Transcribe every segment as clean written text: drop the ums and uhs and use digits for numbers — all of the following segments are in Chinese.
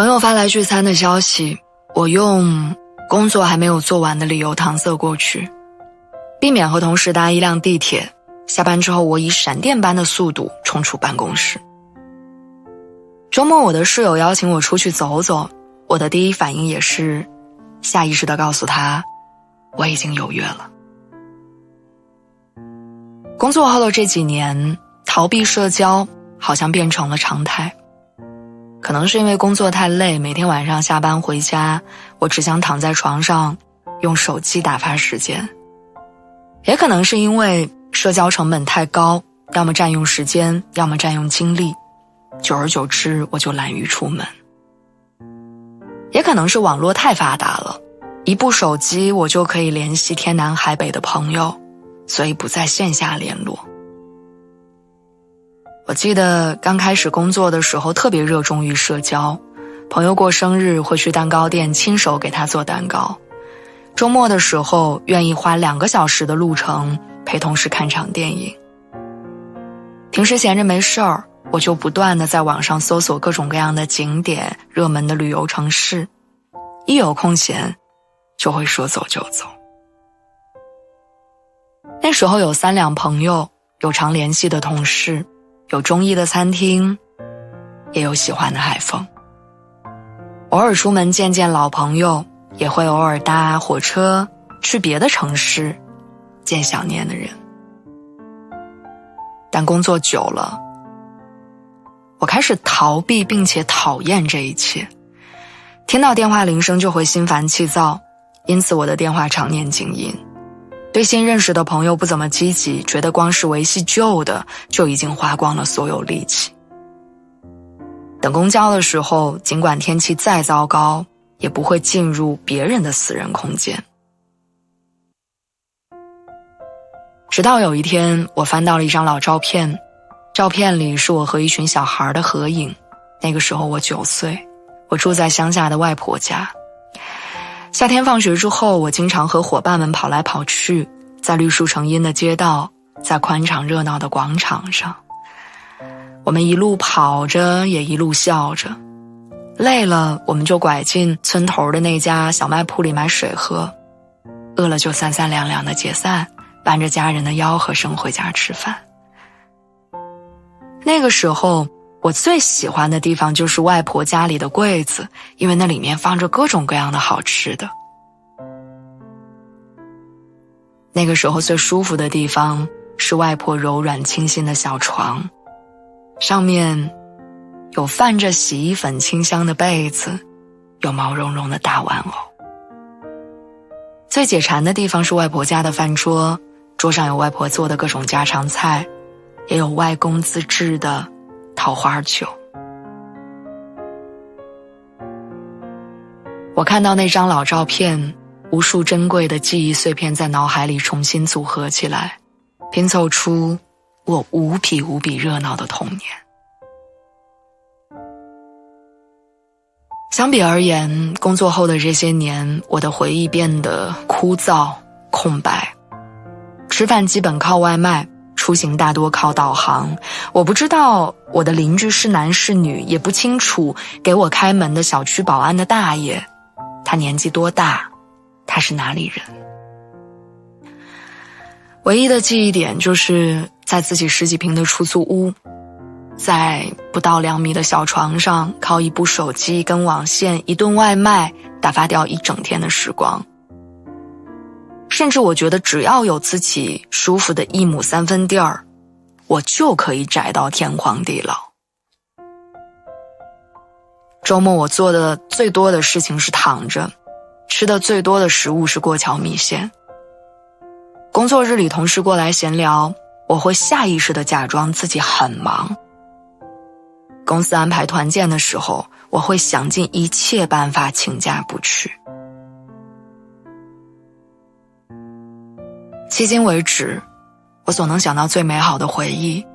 朋友发来聚餐的消息，我用工作还没有做完的理由搪塞过去，避免和同事搭一辆地铁。下班之后，我以闪电般的速度冲出办公室。周末我的室友邀请我出去走走，我的第一反应也是下意识地告诉他，我已经有约了。工作后的这几年，逃避社交好像变成了常态。可能是因为工作太累，每天晚上下班回家，我只想躺在床上用手机打发时间。也可能是因为社交成本太高，要么占用时间，要么占用精力，久而久之我就懒于出门。也可能是网络太发达了，一部手机我就可以联系天南海北的朋友，所以不在线下联络。我记得刚开始工作的时候特别热衷于社交，朋友过生日会去蛋糕店亲手给他做蛋糕，周末的时候愿意花2个小时的路程陪同事看场电影。平时闲着没事儿，我就不断地在网上搜索各种各样的景点、热门的旅游城市，一有空闲就会说走就走。那时候有3两朋友，有常联系的同事，有中意的餐厅，也有喜欢的海风。偶尔出门见见老朋友，也会偶尔搭火车去别的城市见想念的人。但工作久了，我开始逃避并且讨厌这一切，听到电话铃声就会心烦气躁，因此我的电话常年静音。对新认识的朋友不怎么积极，觉得光是维系旧的就已经花光了所有力气。等公交的时候，尽管天气再糟糕，也不会进入别人的私人空间。直到有一天，我翻到了一张老照片，照片里是我和一群小孩的合影。那个时候我9岁，我住在乡下的外婆家。夏天放学之后，我经常和伙伴们跑来跑去，在绿树成荫的街道，在宽敞热闹的广场上。我们一路跑着，也一路笑着。累了，我们就拐进村头的那家小卖铺里买水喝，饿了就三三两两的解散，伴着家人的吆喝声回家吃饭。那个时候，我最喜欢的地方就是外婆家里的柜子，因为那里面放着各种各样的好吃的。那个时候最舒服的地方是外婆柔软清新的小床，上面有泛着洗衣粉清香的被子，有毛茸茸的大玩偶。最解馋的地方是外婆家的饭桌，桌上有外婆做的各种家常菜，也有外公自制的桃花酒。我看到那张老照片，无数珍贵的记忆碎片在脑海里重新组合起来，拼凑出我无比无比热闹的童年。相比而言，工作后的这些年，我的回忆变得枯燥空白。吃饭基本靠外卖，出行大多靠导航。我不知道我的邻居是男是女，也不清楚给我开门的小区保安的大爷，他年纪多大，他是哪里人。唯一的记忆点就是在自己10几平的出租屋，在不到2米的小床上，靠一部手机、一根网线、一顿外卖打发掉一整天的时光。甚至我觉得只要有自己舒服的1亩3分地儿，我就可以宅到天荒地老。周末我做的最多的事情是躺着，吃的最多的食物是过桥米线。工作日里同事过来闲聊，我会下意识地假装自己很忙。公司安排团建的时候，我会想尽一切办法请假不去。迄今为止，我所能想到最美好的回忆，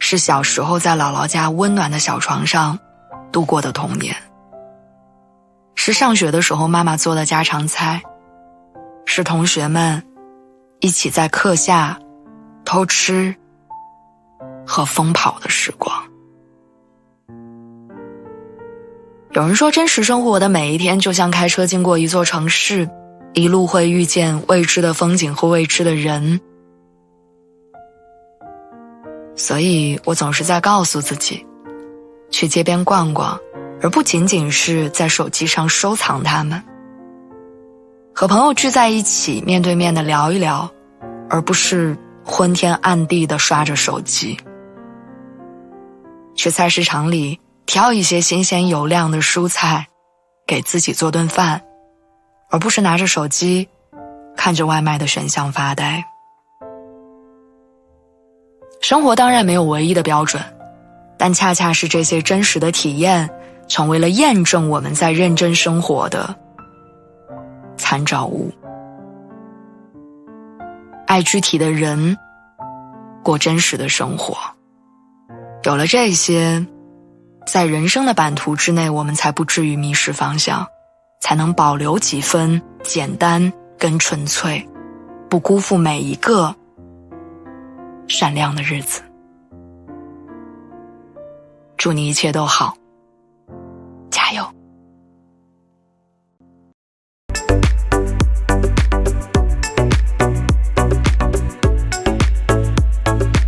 是小时候在姥姥家温暖的小床上度过的童年，是上学的时候妈妈做的家常菜，是同学们一起在课下偷吃和疯跑的时光。有人说，真实生活的每一天就像开车经过一座城市，一路会遇见未知的风景和未知的人。所以我总是在告诉自己，去街边逛逛，而不仅仅是在手机上收藏它们。和朋友聚在一起，面对面的聊一聊，而不是昏天暗地的刷着手机。去菜市场里挑一些新鲜油亮的蔬菜，给自己做顿饭，而不是拿着手机看着外卖的选项发呆。生活当然没有唯一的标准，但恰恰是这些真实的体验，成为了验证我们在认真生活的参照物。爱具体的人，过真实的生活。有了这些，在人生的版图之内，我们才不至于迷失方向，才能保留几分简单跟纯粹，不辜负每一个闪亮的日子。祝你一切都好。